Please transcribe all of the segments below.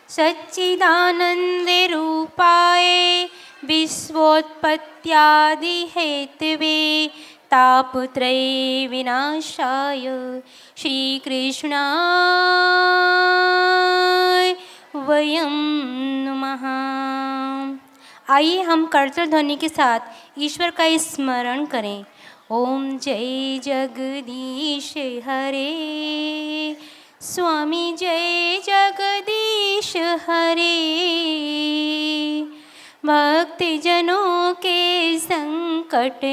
सच्चिदानन्दरूपाय विश्वोत्पत्त्यादिहेतवे तापत्रय विनाशाय श्रीकृष्णाय वयं नमः। आइए हम करताल ध्वनि के साथ ईश्वर का स्मरण करें। ओम जय जगदीश हरे, स्वामी जय जगदीश हरे। भक्तजनों के संकट,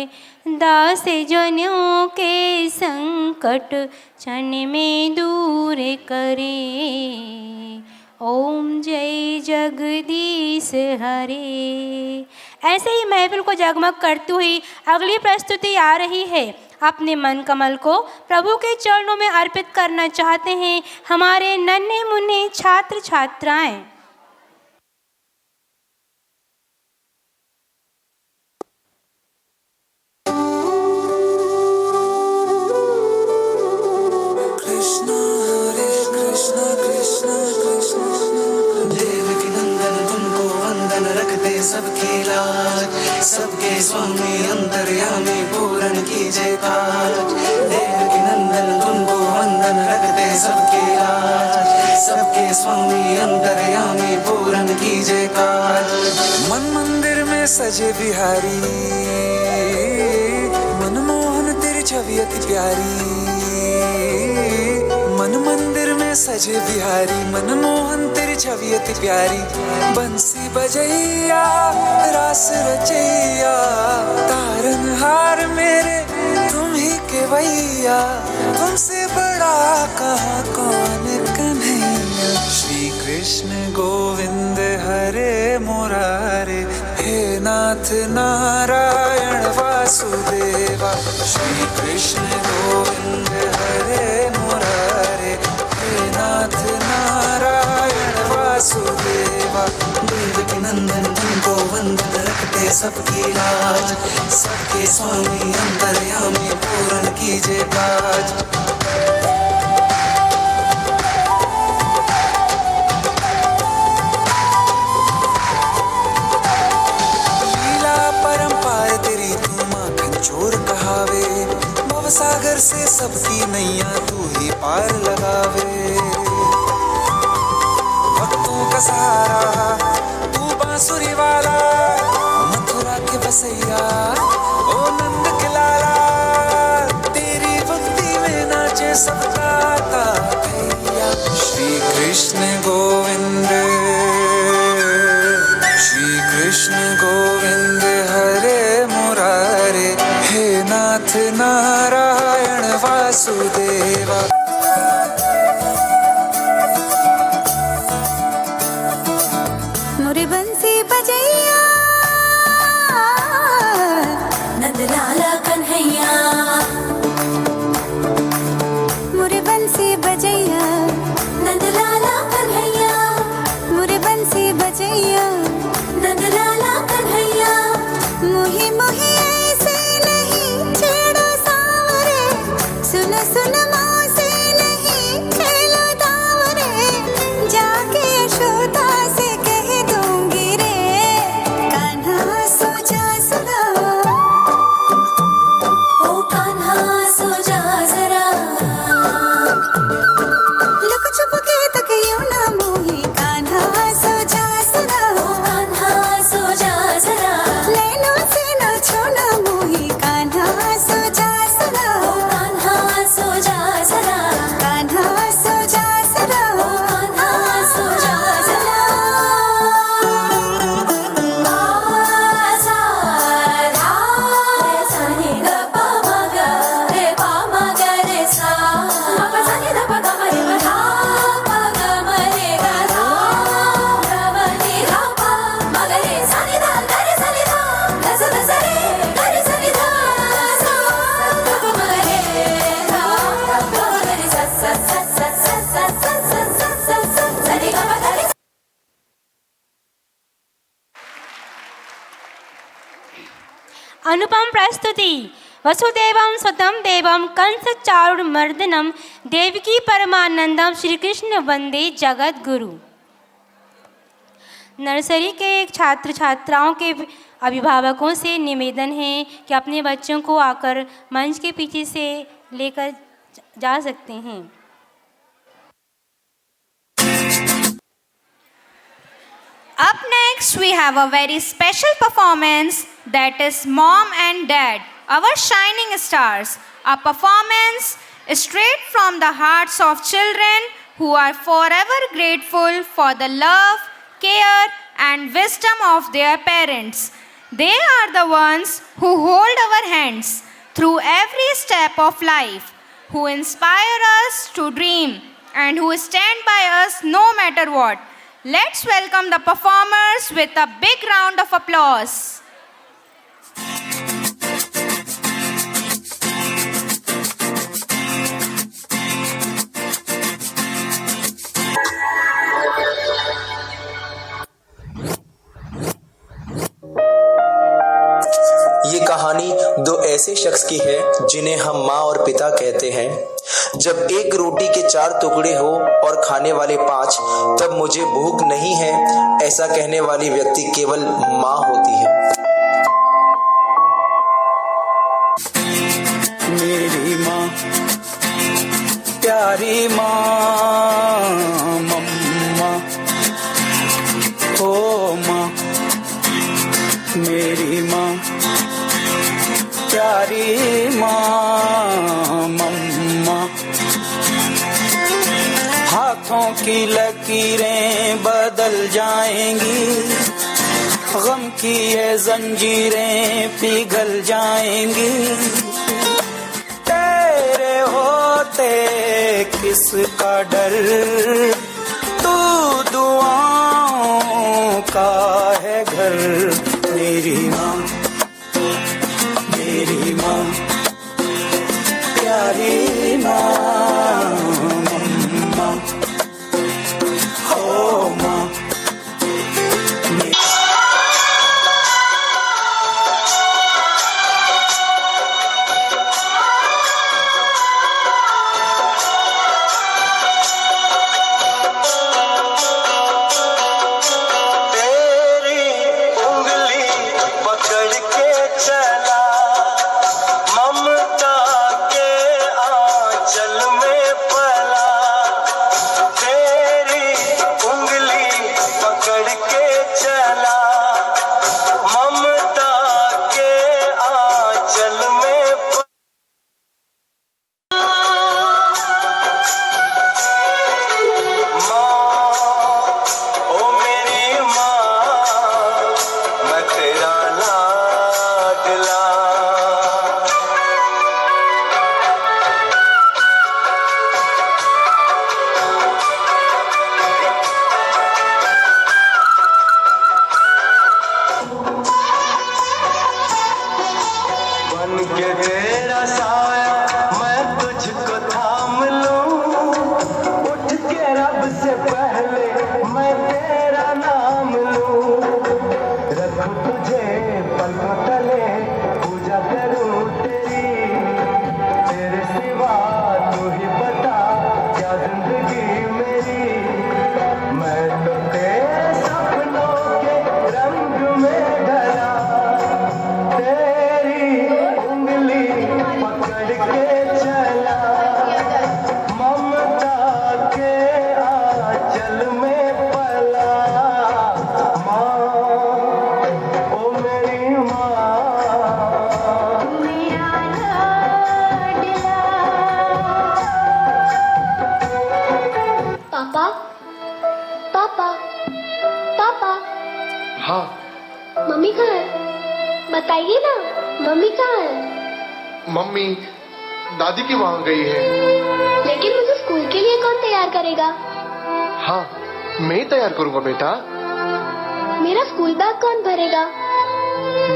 दास जनों के संकट क्षण में दूर करे। ओम जय जगदीश हरे। ऐसे ही महफिल को जगमग करती हुई अगली प्रस्तुति आ रही है। अपने मन कमल को प्रभु के चरणों में अर्पित करना चाहते हैं हमारे नन्हे मुन्ने छात्र छात्राएं। सबके लाज, सबके स्वामी अंतर्यामी पूर्ण कीजिए काज। देवकी नंदन तुमको वंदन रखते सबके लाज, सबके स्वामी अंतर्यामी पूर्ण कीजिए काज। मन मंदिर में सजे बिहारी, मनमोहन तेरी छवि अति प्यारी। मन मंदिर में सजे बिहारी, मनमोहन तेरी छवि अति प्यारी। बंसी बजैया रास रचैया, तारनहार मेरे तुम ही के भैया। तुमसे बड़ा कहाँ कौन कन्हैया। श्री कृष्ण गोविंद हरे मुरारे, हे नाथ नारायण वासुदेवा। श्री कृष्ण गोविंद हरे मुरारे, हे नाथ नारायण वासुदेवा। देवकी नंदन तुमको वंदन रखते सबकी लाज, सबके स्वामी अंतर्यामी पूर्ण कीजिए काज। लीला परंपार तेरी तू माखन चोर कहावे। भवसागर से सबकी नैया तू ही पार लगावे। का सहारा तू बांसुरी वाला, मथुरा के बसैया ओ नंद के लाला। तेरी भक्ति में नाचे सबका भैया। श्री कृष्ण गोविंद, श्री कृष्ण गोविंद हरे मुरारे, हे नाथ नारायण वासुदेवा। अनुपम प्रस्तुति वसुदेवं सुतं देवं कंस चारुमर्दनं देवकी परमानंदम श्री कृष्ण वंदे जगद्गुरु। नर्सरी के छात्र छात्राओं के अभिभावकों से निवेदन है कि अपने बच्चों को आकर मंच के पीछे से लेकर जा सकते हैं। Up next, we have a very special performance, that is Mom and Dad, our shining stars. A performance straight from the hearts of children who are forever grateful for the love, care, and wisdom of their parents. They are the ones who hold our hands through every step of life, who inspire us to dream, and who stand by us no matter what. Let's welcome the performers with a big round of applause. ये कहानी दो ऐसे शख्स की है जिन्हें हम माँ और पिता कहते हैं। जब एक रोटी के 4 टुकड़े हो और खाने वाले 5, तब मुझे भूख नहीं है, ऐसा कहने वाली व्यक्ति केवल माँ होती है। मेरी माँ, प्यारी माँ, मम्मा, ओ माँ, मेरी माँ, प्यारी माँ, मम्मा। हाथों की लकीरें बदल जाएंगी, गम की ये जंजीरें पिघल जाएंगी। तेरे होते किसका डर, तू दुआओं का है घर। मेरी माँ, मेरी माँ, प्यारी माँ, मम्मा, ओ माँ। मम्मी कहाँ है? बताइए ना, मम्मी कहाँ है? मम्मी दादी की वहाँ गई है। लेकिन मुझे स्कूल के लिए कौन तैयार करेगा? हाँ, मैं ही तैयार करूँगा बेटा। मेरा स्कूल बैग कौन भरेगा?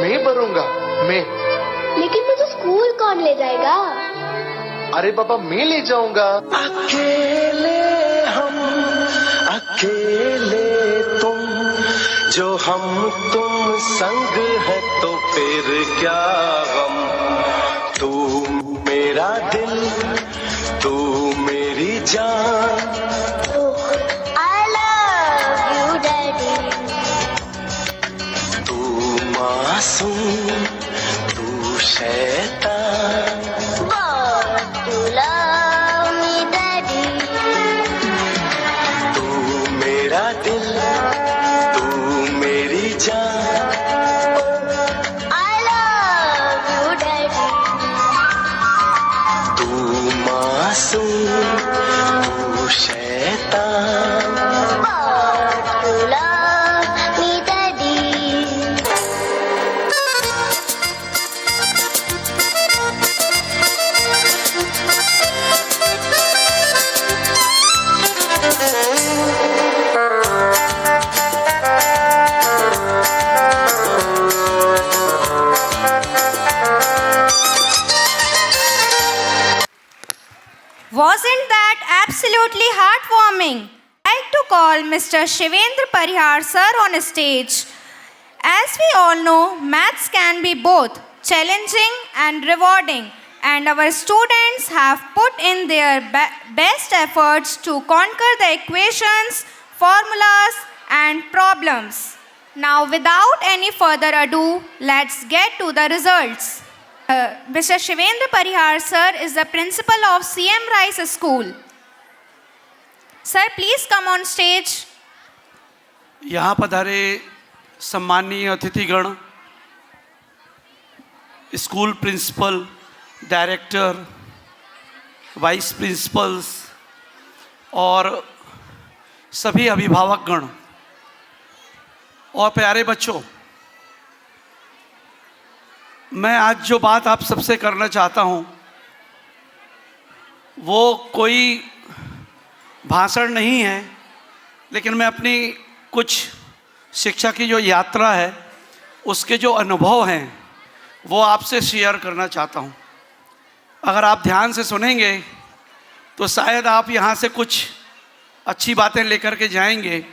मैं भरूंगा, मैं। लेकिन मुझे स्कूल कौन ले जाएगा? अरे बाबा, मैं ले जाऊंगा। अकेले हम, अकेले तुम, जो हम तुम संग है तो फिर क्या गम। तू मेरा दिल, तू मेरी जान। I love you, Daddy. absolutely heartwarming. I'd like to call Mr. Shivendra Parihar sir on stage. As we all know, maths can be both challenging and rewarding, and our students have put in their best efforts to conquer the equations, formulas, and problems. Now, without any further ado, let's get to the results. Mr. Shivendra Parihar sir is the principal of CM Rice School. Sir, please come on stage. यहाँ पधारे सम्माननीय अतिथिगण, school principal, director, vice principals और सभी अभिभावकगण और प्यारे बच्चों, मैं आज जो बात आप सबसे करना चाहता हूँ वो कोई भाषण नहीं है, लेकिन मैं अपनी कुछ शिक्षा की जो यात्रा है उसके जो अनुभव हैं वो आपसे शेयर करना चाहता हूँ। अगर आप ध्यान से सुनेंगे तो शायद आप यहाँ से कुछ अच्छी बातें लेकर के जाएंगे।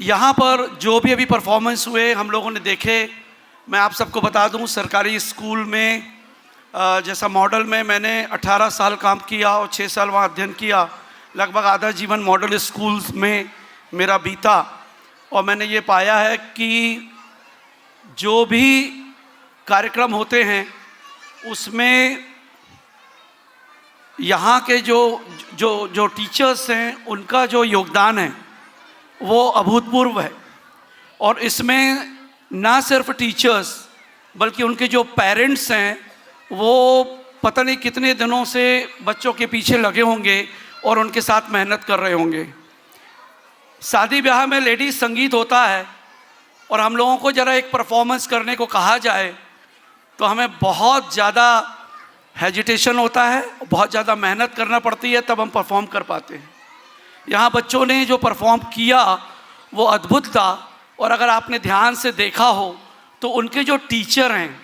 यहाँ पर जो भी अभी परफॉर्मेंस हुए हम लोगों ने देखे, मैं आप सबको बता दूँ, सरकारी स्कूल में जैसा मॉडल में मैंने 18 साल काम किया और 6 साल वहाँ अध्ययन किया। लगभग आधा जीवन मॉडल स्कूल्स में मेरा बीता और मैंने ये पाया है कि जो भी कार्यक्रम होते हैं उसमें यहाँ के जो टीचर्स हैं उनका जो योगदान है वो अभूतपूर्व है। और इसमें ना सिर्फ टीचर्स बल्कि उनके जो पेरेंट्स हैं वो पता नहीं कितने दिनों से बच्चों के पीछे लगे होंगे और उनके साथ मेहनत कर रहे होंगे। शादी ब्याह में लेडीज संगीत होता है और हम लोगों को ज़रा एक परफॉर्मेंस करने को कहा जाए तो हमें बहुत ज़्यादा हेजिटेशन होता है, बहुत ज़्यादा मेहनत करना पड़ती है, तब हम परफॉर्म कर पाते हैं। यहाँ बच्चों ने जो परफॉर्म किया वो अद्भुत था। और अगर आपने ध्यान से देखा हो तो उनके जो टीचर हैं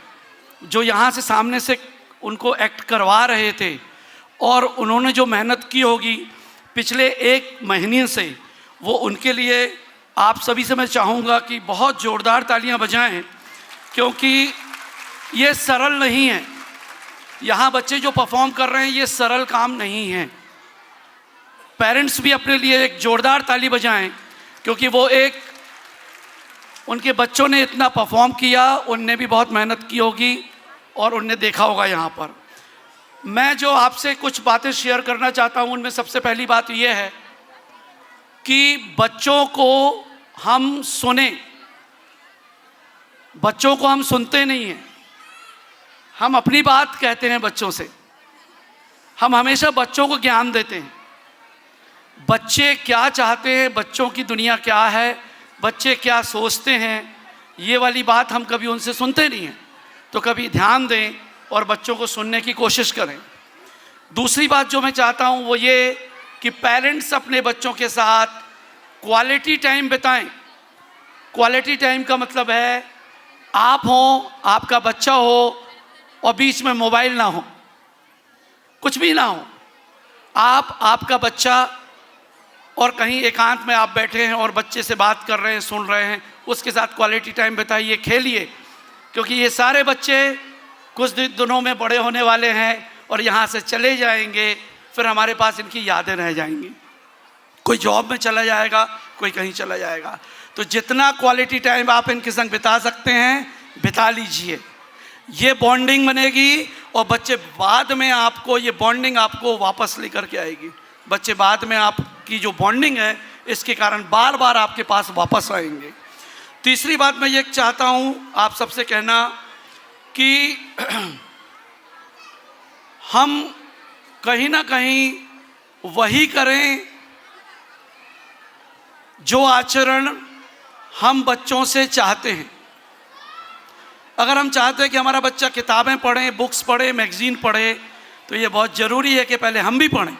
जो यहाँ से सामने से उनको एक्ट करवा रहे थे और उन्होंने जो मेहनत की होगी पिछले 1 महीने से, वो उनके लिए आप सभी से मैं चाहूँगा कि बहुत ज़ोरदार तालियां बजाएं, क्योंकि ये सरल नहीं है। यहाँ बच्चे जो परफॉर्म कर रहे हैं ये सरल काम नहीं है। पेरेंट्स भी अपने लिए एक ज़ोरदार ताली बजाएं, क्योंकि वो एक उनके बच्चों ने इतना परफॉर्म किया, उनने भी बहुत मेहनत की होगी और उनने देखा होगा। यहाँ पर मैं जो आपसे कुछ बातें शेयर करना चाहता हूँ उनमें सबसे पहली बात यह है कि बच्चों को हम सुने। बच्चों को हम सुनते नहीं हैं, हम अपनी बात कहते हैं बच्चों से। हम हमेशा बच्चों को ज्ञान देते हैं, बच्चे क्या चाहते हैं, बच्चों की दुनिया क्या है, बच्चे क्या सोचते हैं, ये वाली बात हम कभी उनसे सुनते नहीं हैं। तो कभी ध्यान दें और बच्चों को सुनने की कोशिश करें। दूसरी बात जो मैं चाहता हूँ वो ये कि पेरेंट्स अपने बच्चों के साथ क्वालिटी टाइम बिताएं। क्वालिटी टाइम का मतलब है आप हों, आपका बच्चा हो और बीच में मोबाइल ना हो, कुछ भी ना हो। आपका बच्चा और कहीं एकांत में आप बैठे हैं और बच्चे से बात कर रहे हैं, सुन रहे हैं, उसके साथ क्वालिटी टाइम बिताइए, खेलिए। क्योंकि ये सारे बच्चे कुछ दिनों में बड़े होने वाले हैं और यहाँ से चले जाएंगे, फिर हमारे पास इनकी यादें रह जाएंगी। कोई जॉब में चला जाएगा, कोई कहीं चला जाएगा। तो जितना क्वालिटी टाइम आप इनके संग बिता सकते हैं बिता लीजिए। ये बॉन्डिंग बनेगी और बच्चे बाद में आपको ये बॉन्डिंग आपको वापस लेकर के आएगी। बच्चे बाद में आपकी जो बॉन्डिंग है इसके कारण बार बार आपके पास वापस आएंगे। तीसरी बात मैं ये चाहता हूँ आप सबसे कहना कि हम कहीं ना कहीं वही करें जो आचरण हम बच्चों से चाहते हैं। अगर हम चाहते हैं कि हमारा बच्चा किताबें पढ़े, बुक्स पढ़े, मैगज़ीन पढ़े, तो ये बहुत ज़रूरी है कि पहले हम भी पढ़ें।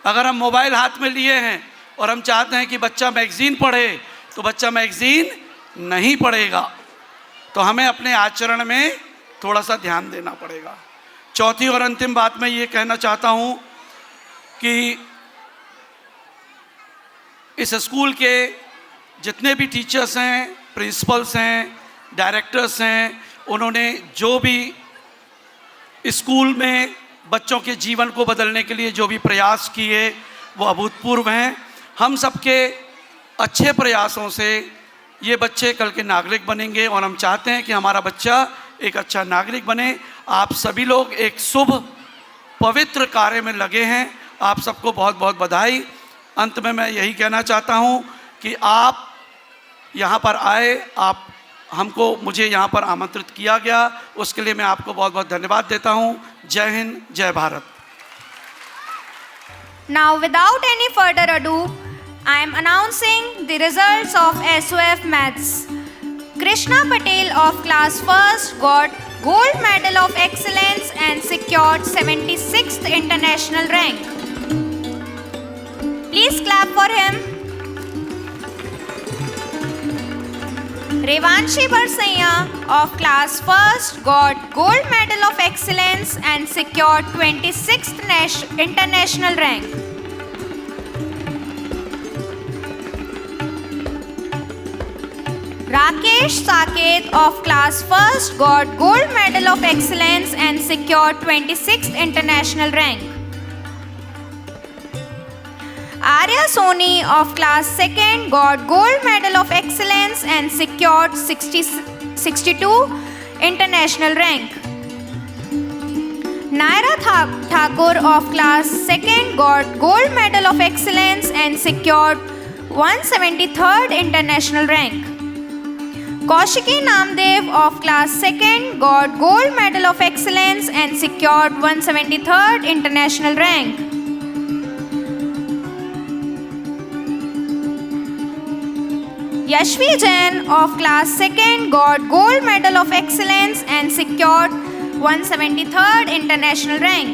अगर हम मोबाइल हाथ में लिए हैं और हम चाहते हैं कि बच्चा मैगज़ीन पढ़े, तो बच्चा मैगज़ीन नहीं पढ़ेगा। तो हमें अपने आचरण में थोड़ा सा ध्यान देना पड़ेगा। चौथी और अंतिम बात मैं ये कहना चाहता हूँ कि इस स्कूल के जितने भी टीचर्स हैं, प्रिंसिपल्स हैं, डायरेक्टर्स हैं, उन्होंने जो भी स्कूल में बच्चों के जीवन को बदलने के लिए जो भी प्रयास किए वो अभूतपूर्व हैं। हम सबके अच्छे प्रयासों से ये बच्चे कल के नागरिक बनेंगे और हम चाहते हैं कि हमारा बच्चा एक अच्छा नागरिक बने। आप सभी लोग एक शुभ पवित्र कार्य में लगे हैं, आप सबको बहुत बहुत बधाई। अंत में मैं यही कहना चाहता हूँ कि आप यहाँ पर आए, आप मुझे यहाँ पर आमंत्रित किया गया, उसके लिए मैं आपको बहुत बहुत धन्यवाद देता हूँ। जय हिंद, जय Bharat. Now, without any further ado, I am announcing the results of SOF Maths. Krishna Patel of class 1st got Gold Medal of Excellence and secured 76th international rank. Please clap for him. Revanshi Barsaiya of class 1st got Gold Medal of Excellence and secured 26th international rank. Rakesh Saket of class 1st got Gold Medal of Excellence and secured 26th international rank. Arya Soni of class 2nd got Gold Medal of Excellence and secured 62 international rank. Naira Thakur of class 2nd got Gold Medal of Excellence and secured 173rd international rank. Kaushiki Namdev of class 2nd got Gold Medal of Excellence and secured 173rd international rank. Yashvi Jain of class 2nd got Gold Medal of Excellence and secured 173rd international rank.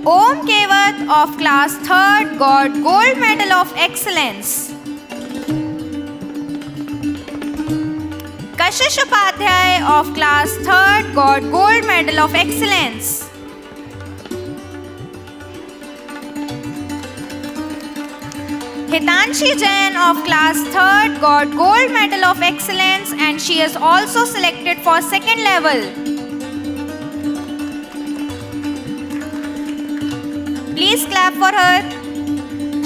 Om Kevat of class 3rd got Gold Medal of Excellence. Kashish Upadhyay of class 3rd got Gold Medal of Excellence. Hitanshi Jain of class 3rd got Gold Medal of Excellence and she is also selected for 2nd level. Please clap for her.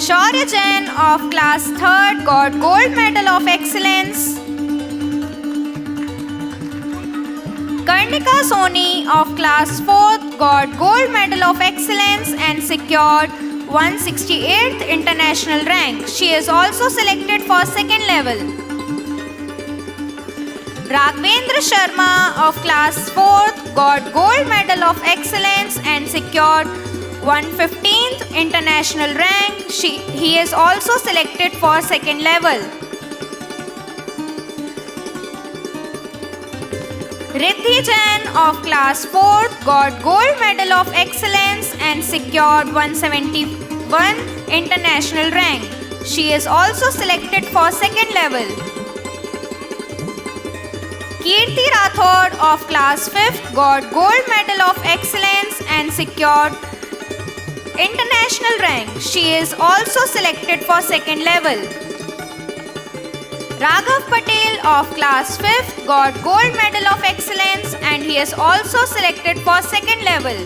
Shaurya Jain of class 3rd got Gold Medal of Excellence. Karnika Soni of class 4th got Gold Medal of Excellence and secured 168th international rank. She is also selected for 2nd level. Raghvendra Sharma of class 4th got Gold Medal of Excellence and secured 115th international rank. He is also selected for 2nd level. Riddhi Jain of class 4th got Gold Medal of Excellence and secured 171 international rank. She is also selected for 2nd level. Kirti Rathod of class 5th got Gold Medal of Excellence and secured international rank. She is also selected for 2nd level. Raghav Patel of class 5th got Gold Medal of Excellence and he is also selected for 2nd level.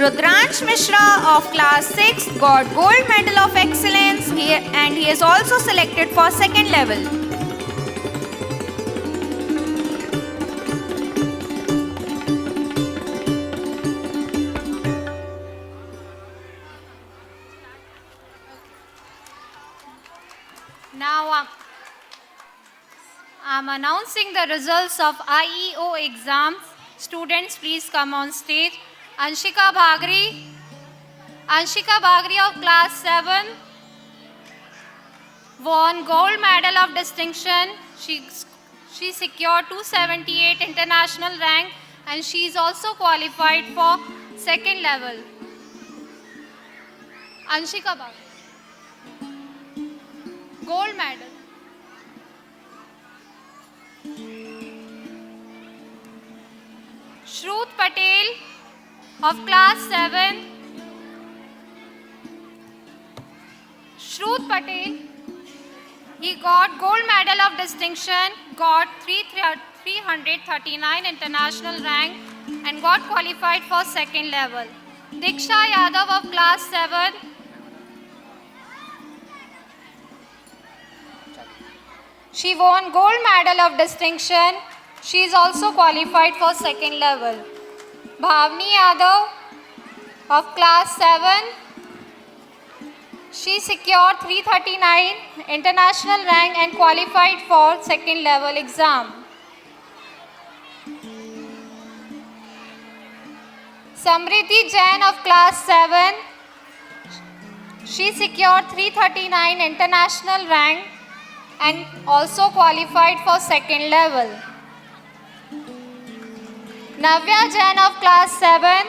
Rudransh Mishra of class 6th got Gold Medal of Excellence and he is also selected for 2nd level. Now I'm announcing the results of IEO exams. Students, please come on stage. Anshika Bhagri of class 7 won Gold Medal of Distinction. She secured 278 international rank and she is also qualified for 2nd level. Anshika Bhagri. Gold medal. Shruth Patel of class 7. Shruth Patel, he got gold medal of distinction, got 339 international rank and got qualified for second level. Diksha Yadav of class 7. She won gold medal of distinction. She is also qualified for second level. Bhavni Yadav of class 7. She secured 339 international rank and qualified for second level exam. Samriti Jain of class 7. She secured 339 international rank and also qualified for second level. Navya Jain of class 7.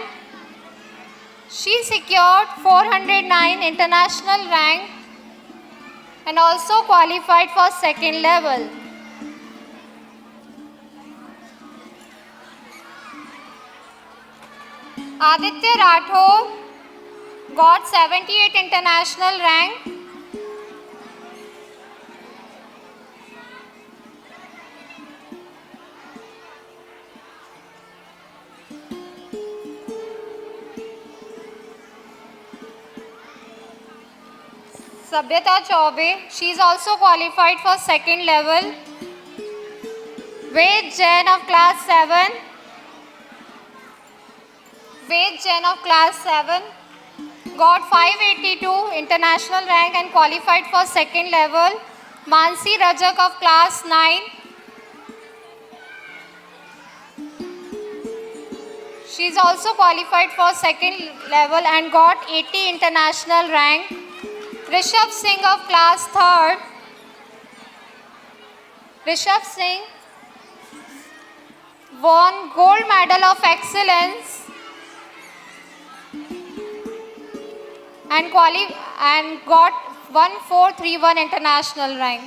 She secured 409 international rank and also qualified for second level. Aditya Rathore got 78 international rank. Sabhyata Chaube, she is also qualified for second level. Ved Jain of class 7. Ved Jain of class 7 got 582 international rank and qualified for second level. Mansi Rajak of class 9. She is also qualified for second level and got 80 international rank. Rishabh Singh of class 3rd. Rishabh Singh won gold medal of excellence and got 1431 international rank.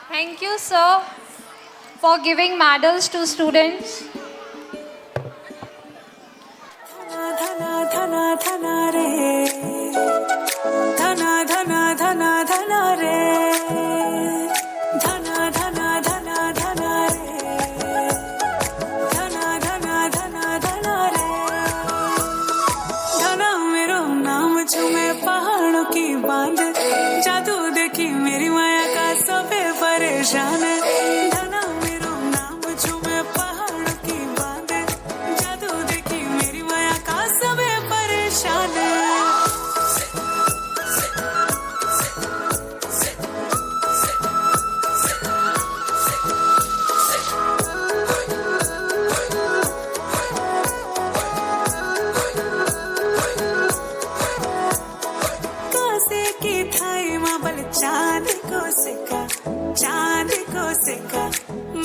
Thank you, sir, for giving medals to students. धना धना धना रे धना धना धना धना रे धना धना धना धना रे धना धना धना धना रे धना मेरो नाम झूमे पहाड़ों की बांध जादू देखी मेरी माया का सबे परेशान धना मेरो नाम झूमे पहाड़ों की बांध जादू देखी मेरी माया का सबे परेशान कासे की थाई माबल चांद को सिक्का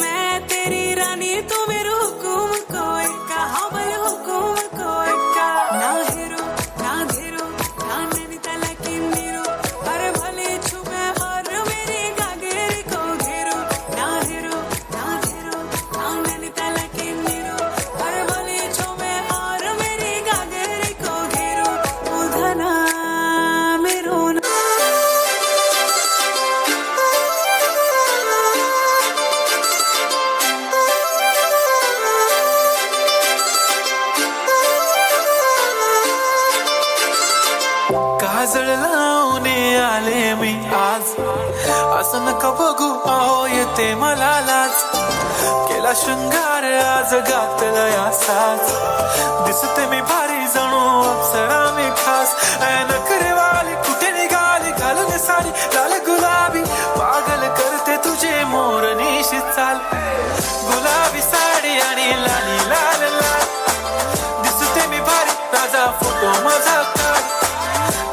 मैं तेरी रानी तू मेरे हुकुम को एका हाँ भाई हुकुम को एका ना हेरो ना धेरो ना नैनीताल की नीरो अरे भले छुपे और मेरी गागेरी को घेरो ना हेरो ना धेरो ना नैनीताल की नीरो अरे भले छुपे और मेरी गागेरी को घेरो ओ धना मेरो काजळ लावणे आले मी आज असं नका बघू अहो येते मला लाज केला शृंगार आज घातला या साज दिसते मी भारी जणू अप्सरा मी खास नखरेवाली कुठे निघाली घालून साडी लाल गुलाबी पागल करते तुझे मोरनीशी चाल गुलाबी साडी आणि लाली लाल लाल दिसते मी भारी ताजा फोटो माझा काढ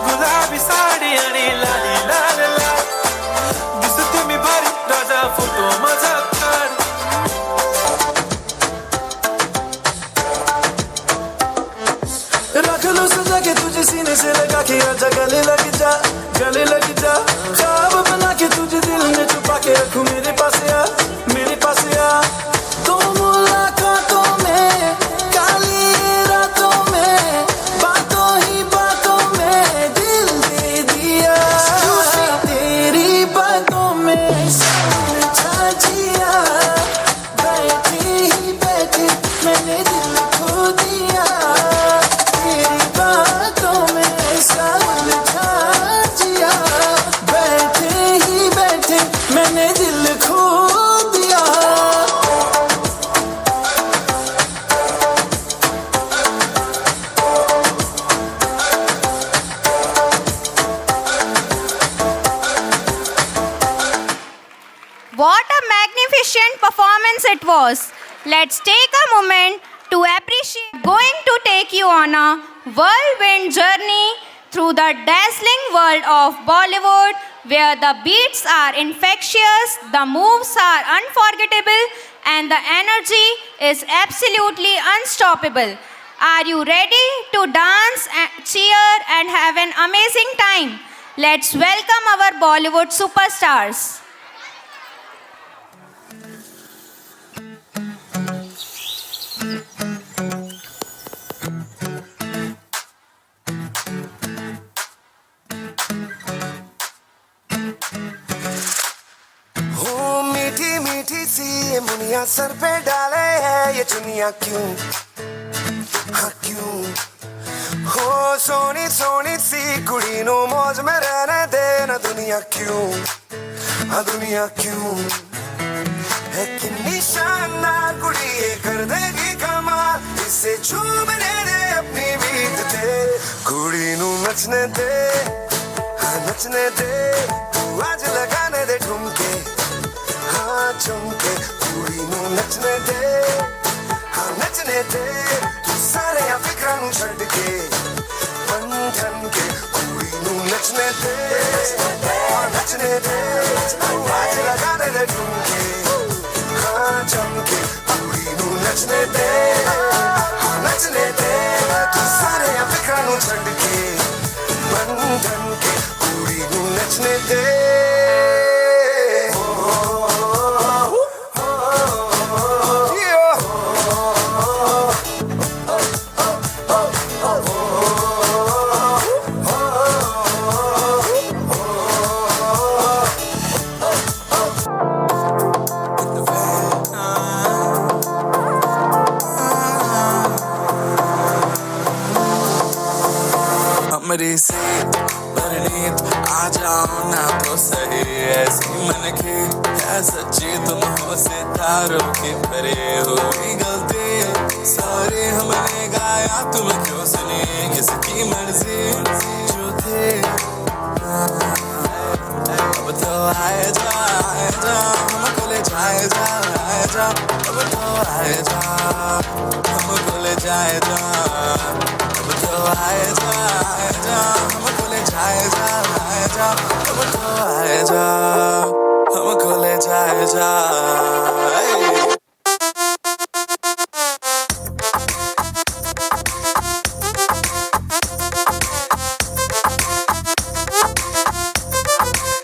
गुलाबी साडी आणि लाली लाल लाल दिसते मी भारी ताजा फोटो माझा काढ रख लो सजा के तुझे सीने से लगा के आजा गले लग जा ख्वाब बना के तुझे दिल में छुपा के रखूं मेरे पास आ तो मुला was. Let's take a moment to appreciate going to take you on a whirlwind journey through the dazzling world of Bollywood, where the beats are infectious, the moves are unforgettable, and the energy is absolutely unstoppable. Are you ready to dance, cheer, and have an amazing time? Let's welcome our Bollywood superstars. हो मीठी मीठी सी ये Muniya sir पे डाले है ये चुनिया क्यों, हाँ क्यों। हो सोनी सोनी सी कुड़ी नो मौज में रहने देना दुनिया क्यों, हाँ दुनिया क्यों। है कितनी शानदार कुड़ी ये कर देगी कमाल, इसे झूमने दे अपनी बीत दे, कुड़ी नू नचने दे, हाँ नचने दे, तू आज लगाने दे ठुमके, हाँ चुमके, कुड़ी नू नचने दे, हाँ नचने दे, तू सारे फिक्रां नू छड्ड के, मन ठन के, कुड़ी नू नचने दे, हाँ नचने दे, तू आज लगाने दे ठुमके, हाँ चुमके, कुड़ी नू नचने दे, हाँ नचने दे, तू सारे फिक्रां नू छड्ड के, मन ठन के, कुड़ी नू नचने दे। हमरी से परनीत आ जाओ ना तो सही, ऐसी मन की है सच्ची, तुम हो सितारों की परे हो। गलती सॉरी हमने गाया तुम क्यों सुनी, किसकी मर्जी जो थे। अब तो आए जा हमको ले जाए जा, अब तो आए जा हमको ले जाए जा, अब तो आए जा हमको ले जाए जा, अब तो आए जा हमको ले जाए जा।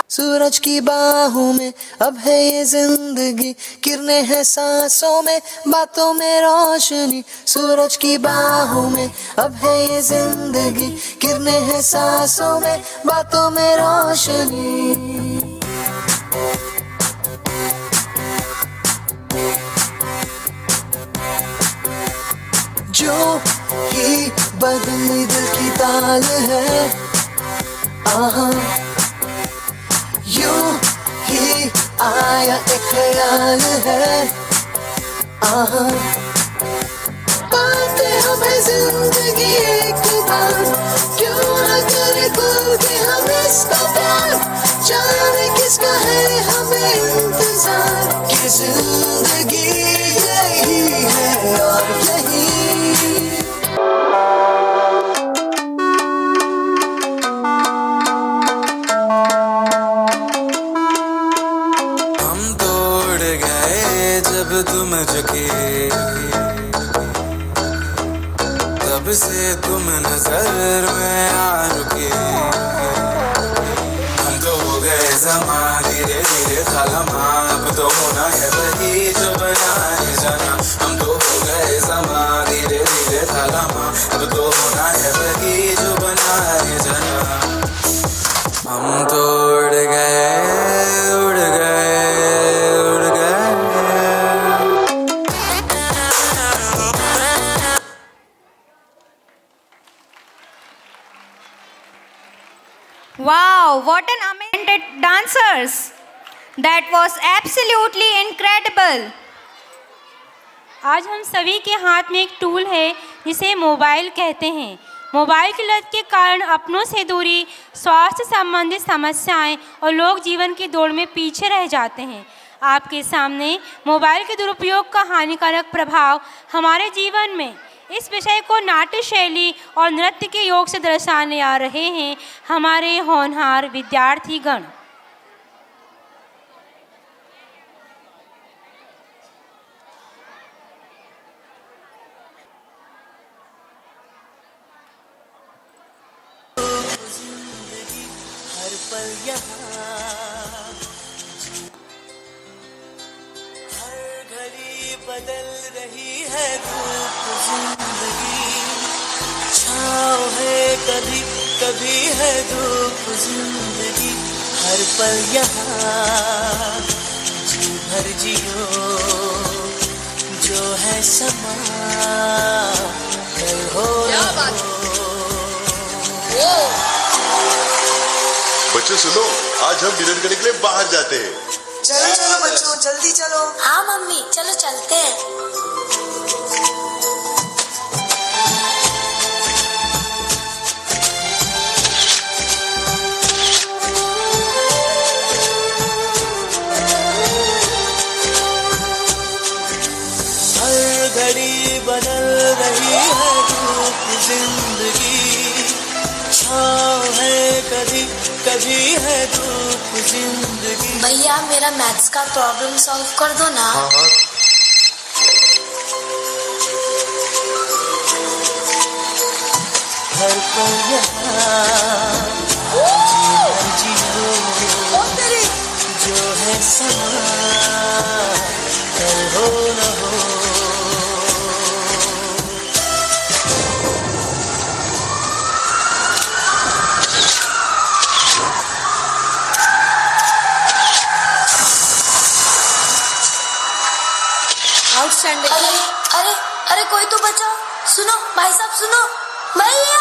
सूरज की बाहों में अब है ये जिंदगी, किरणें हैं सांसों में, बातों में रोशनी। सूरज की बाहों में अब है ये जिंदगी, किरणें हैं सांसों में, बातों में रोशनी। जो ही बदली दिल की ताल है, आहा यूं ही आया एक ख्याल है, आहा पाते हमें जिंदगी एक बार, क्यों न करे खुल के हम इसका प्यार, जाने किसका है हमें इंतजार, कि जिंदगी यही है और यही। जब तुम झुके तब से तुम नजर में आ रुके, हम तो हो गए ज़मा धीरे धीरे खालमा, अब तो होना है वही जो बनाए जाना, हम तो हो गए ज़मा धीरे धीरे खालमा, अब तो होना है वही जो बनाए जाना। हम तो उड़ गए उड़ गए उड़ गए। Wow, what an amazing dancers! That was absolutely incredible. आज हम सभी के हाथ में एक टूल है जिसे मोबाइल कहते हैं। मोबाइल की लत के कारण अपनों से दूरी, स्वास्थ्य संबंधित समस्याएं और लोग जीवन की दौड़ में पीछे रह जाते हैं। आपके सामने मोबाइल के दुरुपयोग का हानिकारक प्रभाव हमारे जीवन में, इस विषय को नाट्य शैली और नृत्य के योग से दर्शाने आ रहे हैं हमारे होनहार विद्यार्थीगण। हर पल यहाँ, हर घड़ी बदल रही है रूप जिंदगी, छाँव है कभी कभी है धूप जिंदगी, हर पल यहाँ जी भर जियो, जो है समा कल हो ना हो। बच्चों सुनो, आज हम डिनर करने के लिए बाहर जाते हैं। चलो चलो बच्चों, जल्दी चलो। हाँ मम्मी, चलो चलते हैं। हर घड़ी बदल रही है रूप जिंदगी, छाँव है कभी कभी है धूप जिंदगी। भैया मेरा मैथ्स का प्रॉब्लम सॉल्व कर दो ना। हाँ हाँ। हर पल यहाँ जी भर जियो, जो है समा कल हो न हो। अरे अरे अरे कोई तो बचाओ, सुनो भाई साहब सुनो, भैया।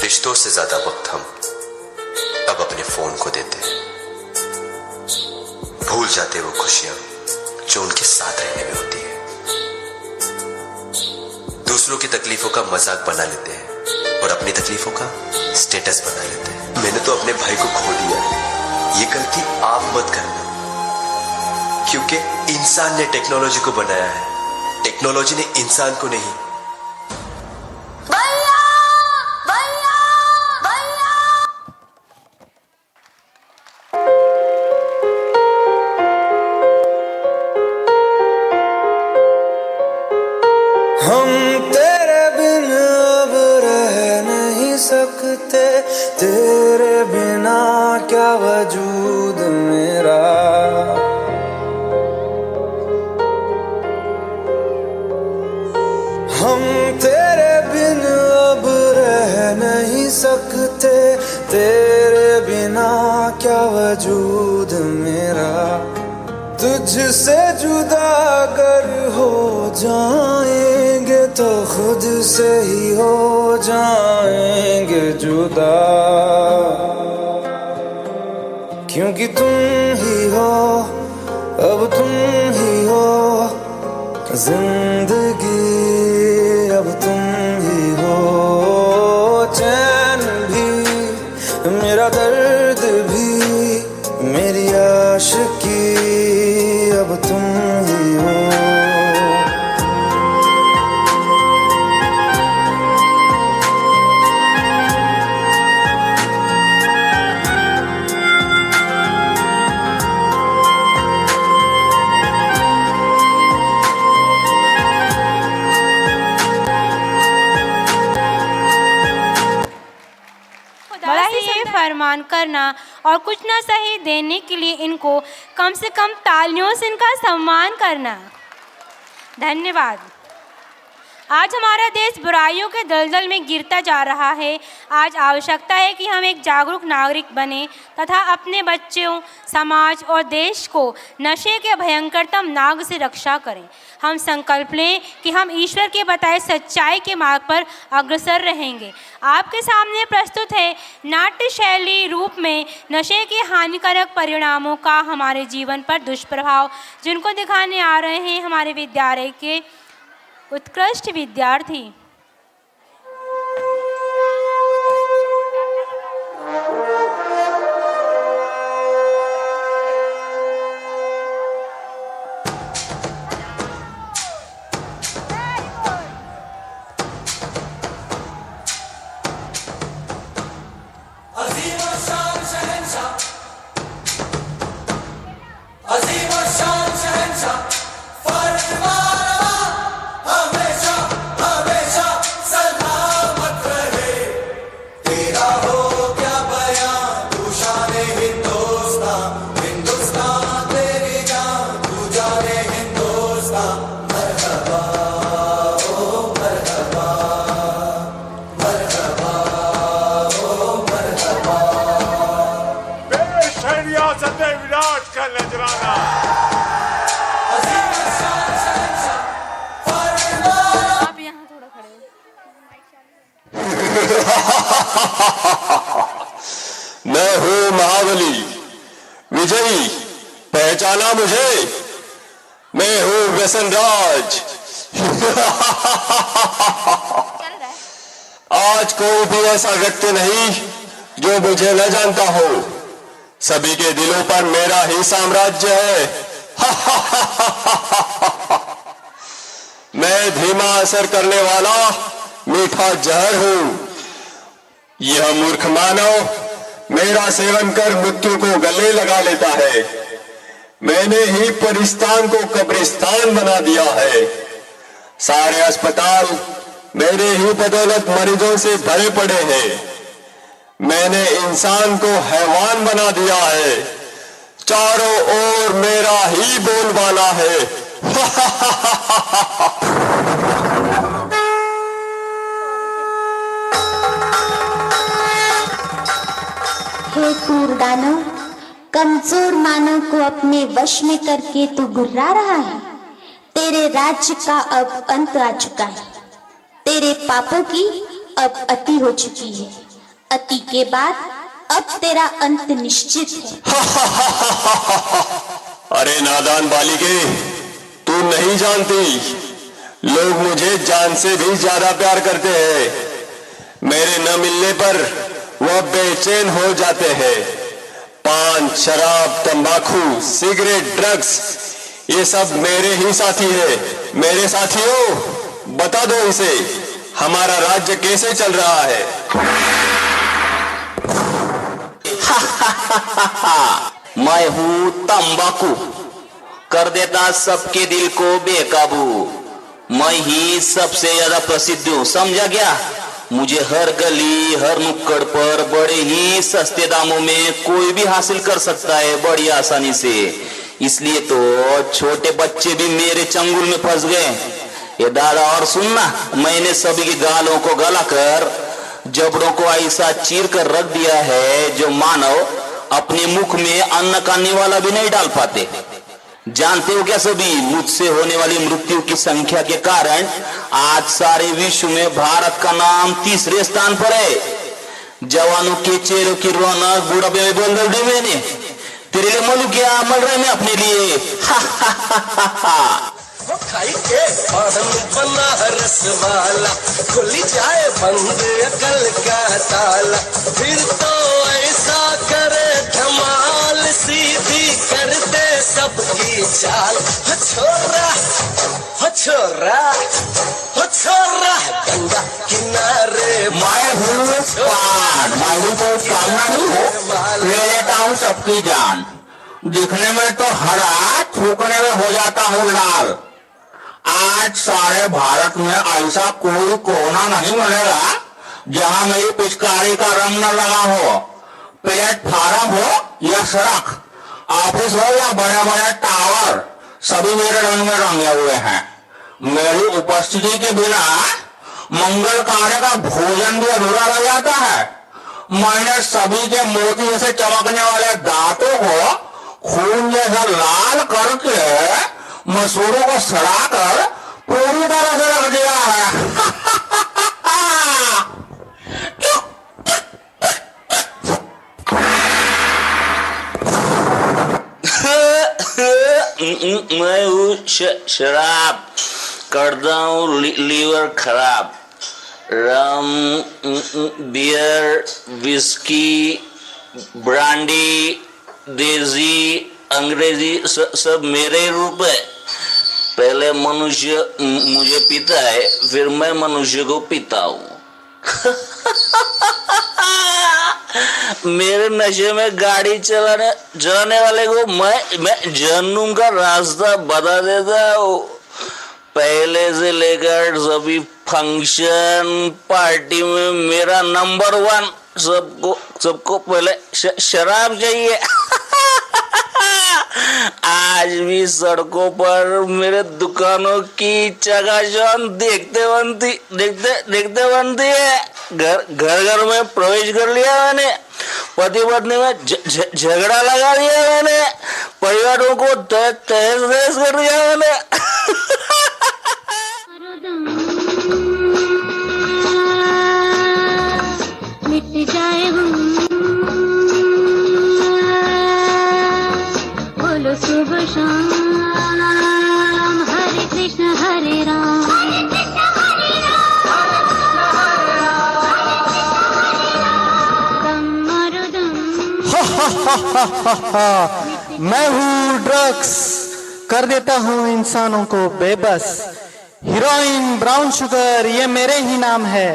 रिश्तों से ज्यादा वक्त हम अब अपने फोन को देते हैं, भूल जाते वो खुशियां जो उनके साथ रहने में होती है, दूसरों की तकलीफों का मजाक बना लेते हैं और अपनी तकलीफों का स्टेटस बना लेते हैं। मैंने तो अपने भाई को खो दिया है, ये गलती आप मत करना, क्योंकि इंसान ने टेक्नोलॉजी को बनाया है, टेक्नोलॉजी ने इंसान को नहीं। हम तेरे बिन अब रह नहीं सकते, तेरे बिना क्या वजूद मेरा। हम तेरे बिन अब रह नहीं सकते, तेरे बिना क्या वजूद मेरा। तुझसे जुदा अगर हो जाएंगे तो खुद से ही हो जाएंगे जुदा, क्योंकि तुम ही हो, अब तुम ही हो जिंदगी, अब तुम ही हो। चैन भी मेरा दर्द भी मेरी आशिकी, अब तुम ही हो। बड़ा ही ये फरमान करना और कुछ ना सही देने के लिए इनको कम से कम तालियों से इनका सम्मान करना। धन्यवाद। आज हमारा देश बुराइयों के दलदल में गिरता जा रहा है। आज आवश्यकता है कि हम एक जागरूक नागरिक बने तथा अपने बच्चों, समाज और देश को नशे के भयंकरतम नाग से रक्षा करें। हम संकल्प लें कि हम ईश्वर के बताए सच्चाई के मार्ग पर अग्रसर रहेंगे। आपके सामने प्रस्तुत है नाट्य शैली रूप में नशे के हानिकारक परिणामों का हमारे जीवन पर दुष्प्रभाव, जिनको दिखाने आ रहे हैं हमारे विद्यालय के उत्कृष्ट विद्यार्थी। विराट का नजराना। आप यहाँ थोड़ा खड़े हो। मैं हूँ महाबली विजयी, पहचाना मुझे? मैं हूँ व्यसनराज। आज कोई भी ऐसा व्यक्ति नहीं जो मुझे न जानता हो। सभी के दिलों पर मेरा ही साम्राज्य है। मैं धीमा असर करने वाला मीठा जहर हूं। यह मूर्ख मानव मेरा सेवन कर मृत्यु को गले लगा लेता है। मैंने ही परिस्तान को कब्रिस्तान बना दिया है। सारे अस्पताल मेरे ही बदौलत मरीजों से भरे पड़े हैं। मैंने इंसान को हैवान बना दिया है। चारों ओर मेरा ही बोलबाला है। हे क्रूर दानव, कमजोर मानव को अपने वश में करके तू गुर्रा रहा है। तेरे राज्य का अब अंत आ चुका है। तेरे पापों की अब अति हो चुकी है। अति के बाद अब तेरा अंत निश्चित है। अरे नादान बालिके, तू नहीं जानती, लोग मुझे जान से भी ज्यादा प्यार करते हैं। मेरे न मिलने पर वह बेचैन हो जाते हैं। पान, शराब, तंबाकू, सिगरेट, ड्रग्स, ये सब मेरे ही साथी है। मेरे साथियों, बता दो इसे, हमारा राज्य कैसे चल रहा है? मैं हूँ तंबाकू, कर देता सबके दिल को बेकाबू। मैं ही सबसे ज्यादा प्रसिद्ध हूँ, समझा क्या? मुझे हर गली हर नुक्कड़ पर बड़े ही सस्ते दामों में कोई भी हासिल कर सकता है, बड़ी आसानी से। इसलिए तो छोटे बच्चे भी मेरे चंगुल में फंस गए। ये दादा, और सुनना, मैंने सभी की गालों को गलाकर जबड़ों को ऐसा चीर कर रख दिया है जो मानव अपने मुख में अन्न खाने वाला भी नहीं डाल पाते। जानते हो क्या सभी, मुझसे होने वाली मृत्यु की संख्या के कारण आज सारे विश्व में भारत का नाम तीसरे स्थान पर है। जवानों के चेहरों की रौनक बुढ़ापे में बदल दी मैंने। तेरे लिए मलू क्या मल रहा है मैं अपने लिए। खाई के पान बना रस वाला, खुली जाए बंद अकल का ताला। फिर तो ऐसा करे धमाल, सीधी कर दे सबकी चाल। हो छोरा, हो छोरा, हो छोरा, गंगा किनारे मैं हूँ पान, मैं हूँ कोई कामना नहीं हो, ले लेता हूँ सबकी जान। दिखने में तो हरा, थूकने में हो जाता हूँ लाल। आज सारे भारत में ऐसा कोई कोना नहीं मिलेगा जहां मेरी पिचकारी का रंग न लगा हो। प्लेटफार्म हो या सड़क, ऑफिस हो या बड़े बड़े टावर, सभी मेरे रंग में रंगे हुए हैं। मेरी उपस्थिति के बिना मंगल कार्य का भोजन भी अधूरा रह जाता है। मैंने सभी के मोती से चमकने वाले दांतों को खून जैसा लाल करके मसूरों को सड़ाकर पूरी तरह से रख दिया है। शराब करता हूँ लीवर खराब। रम, बियर, विस्की, ब्रांडी, देसी, अंग्रेजी सब मेरे रूप है। पहले मनुष्य मुझे पीता है, फिर मैं मनुष्य को पीता हूँ। मेरे नशे में गाड़ी चलाने वाले को मैं जहन्नुम का रास्ता बता देता हूँ। पहले से लेकर सभी फंक्शन पार्टी में मेरा नंबर 1। सबको पहले शराब चाहिए। आज भी सड़कों पर मेरे दुकानों की चकाचौंध देखते बनती है। घर में प्रवेश कर लिया मैंने, पति पत्नी में झगड़ा लगा दिया मैंने, परिवारों को तहस कर दिया मैंने। मिट जाए बोलो सुबह शाम हरे कृष्ण हरे राम। मैं हूँ ड्रग्स, कर देता हूँ इंसानों को बेबस। हीरोइन, ब्राउन शुगर, ये मेरे ही नाम है।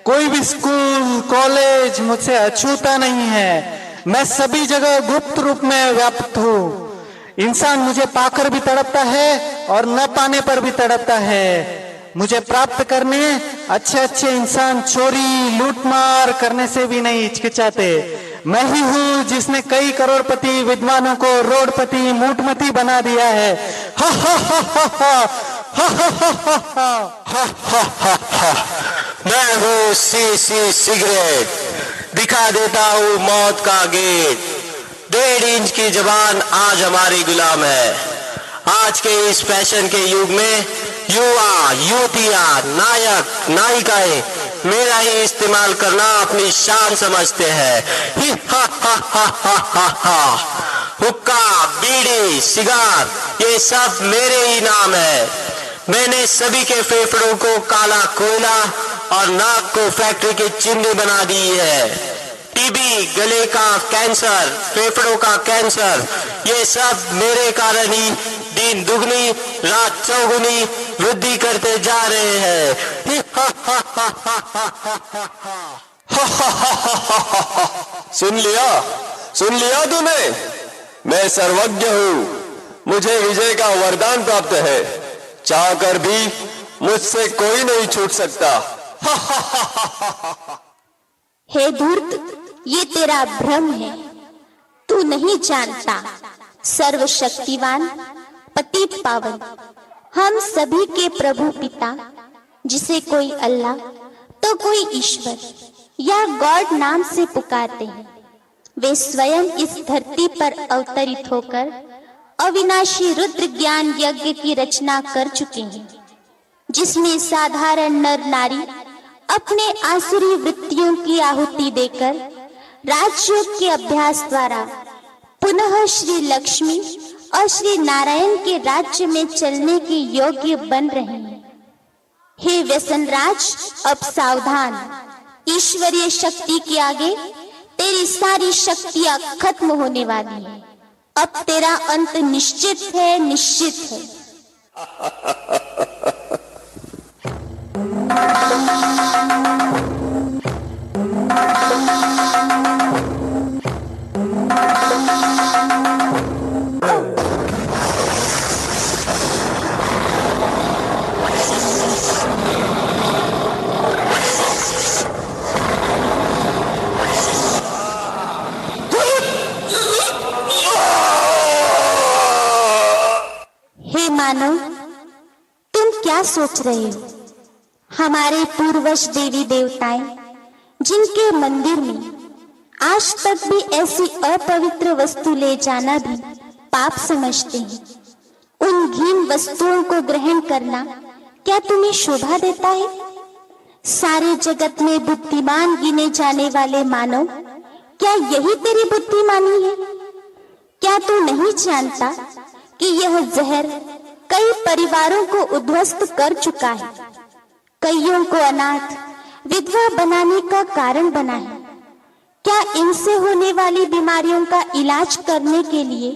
कोई भी स्कूल कॉलेज मुझसे अछूता नहीं है। मैं सभी जगह गुप्त रूप में व्याप्त हूँ। इंसान मुझे पाकर भी तड़पता है और न पाने पर भी तड़पता है। मुझे प्राप्त करने अच्छे इंसान चोरी लूटमार करने से भी नहीं हिचकिचाते। मैं ही हूँ जिसने कई करोड़पति विद्वानों को रोडपति मूठमती बना दिया है। हा हा हा हा हा हा हा हा हा। मैं हूँ सी सिगरेट, दिखा देता हूँ मौत का गेट। 1.5 इंच की जबान आज हमारी गुलाम है। आज के इस फैशन के युग में युवा युवतियां नायक नायिकाएं मेरा ही इस्तेमाल करना अपनी शान समझते हैं। ही हा हा हा हा हा हा। हुक्का, बीड़ी, सिगार, ये सब मेरे ही नाम है। मैंने सभी के फेफड़ों को काला कोयला और नाक को फैक्ट्री की चिमनी बना दी है। टीबी, गले का कैंसर, फेफड़ों का कैंसर, ये सब मेरे कारण ही दिन दुगनी रात चौगुनी वृद्धि करते जा रहे हैं। सुन लिया तूने? मैं सर्वज्ञ हूँ, मुझे विजय का वरदान प्राप्त है। चाहकर भी मुझसे कोई नहीं छूट सकता। हे धूर्त, ये तेरा भ्रम है। तू नहीं जानता सर्वशक्तिवान पतित पावन हम सभी के प्रभु पिता, जिसे कोई अल्लाह तो कोई ईश्वर या गॉड नाम से पुकारते हैं, वे स्वयं इस धरती पर अवतरित होकर अविनाशी रुद्र ज्ञान यज्ञ की रचना कर चुके हैं, जिसमें साधारण नर नारी अपने आसुरी वृत्तियों की आहुति देकर राजयोग के अभ्यास द्वारा पुनः श्री लक्ष्मी और श्री नारायण के राज्य में चलने के योग्य बन रहे हैं। हे व्यसनराज, अब सावधान। ईश्वरीय शक्ति के आगे तेरी सारी शक्तियां खत्म होने वाली हैं। अब तेरा अंत निश्चित है, निश्चित है। मानव, तुम क्या सोच रहे हो? हमारे पूर्वज देवी देवताएं, जिनके मंदिर में आज तक भी ऐसी अपवित्र वस्तु ले जाना भी पाप समझते हैं, उन घिन वस्तुओं को ग्रहण करना क्या तुम्हें शोभा देता है? सारे जगत में बुद्धिमान गिने जाने वाले मानव, क्या यही तेरी बुद्धिमानी है? क्या तू नहीं जानता कि यह जहर कई परिवारों को उद्ध्वस्त कर चुका है, कईयों को अनाथ विधवा बनाने का कारण बना है। क्या इनसे होने वाली बीमारियों का इलाज करने के लिए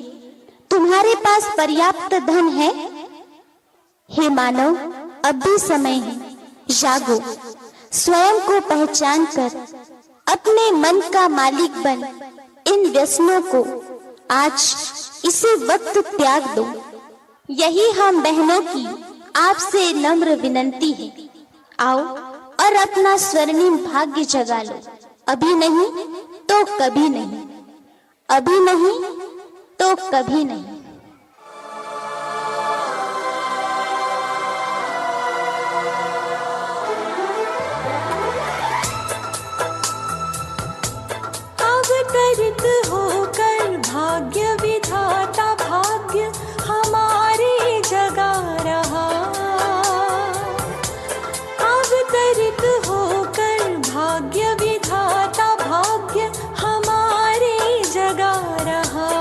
तुम्हारे पास पर्याप्त धन है? हे मानव, अब भी समय है, जागो, स्वयं को पहचान कर अपने मन का मालिक बन इन व्यसनों को आज इसी वक्त त्याग दो। यही हम बहनों की आपसे नम्र विनंती है। आओ और अपना स्वर्णिम भाग्य जगा लो। अभी नहीं तो कभी नहीं, अभी नहीं तो कभी नहीं। अवतरित होकर भाग्य विधाता भाग्य हमारी जगा रहा। अवतरित होकर भाग्य विधाता भाग्य हमारी जगा रहा।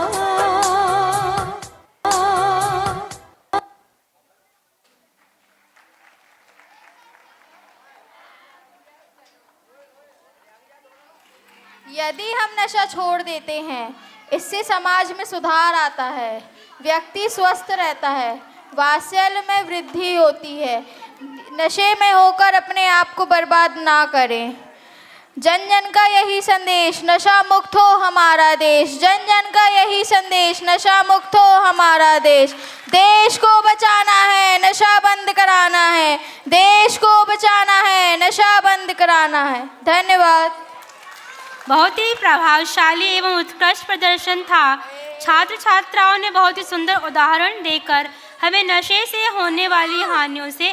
यदि हम नशा छोड़ देते हैं, इससे समाज में सुधार आता है, व्यक्ति स्वस्थ रहता है, वात्सल्य में वृद्धि होती है। नशे में होकर अपने आप को बर्बाद ना करें। जन जन का यही संदेश, नशा मुक्त हो हमारा देश। जन जन का यही संदेश, नशा मुक्त हो हमारा देश। देश को बचाना है, नशा बंद कराना है। देश को बचाना है, नशा बंद कराना है। धन्यवाद। बहुत ही प्रभावशाली एवं उत्कृष्ट प्रदर्शन था। छात्र छात्राओं ने बहुत ही सुंदर उदाहरण देकर हमें नशे से होने वाली हानियों से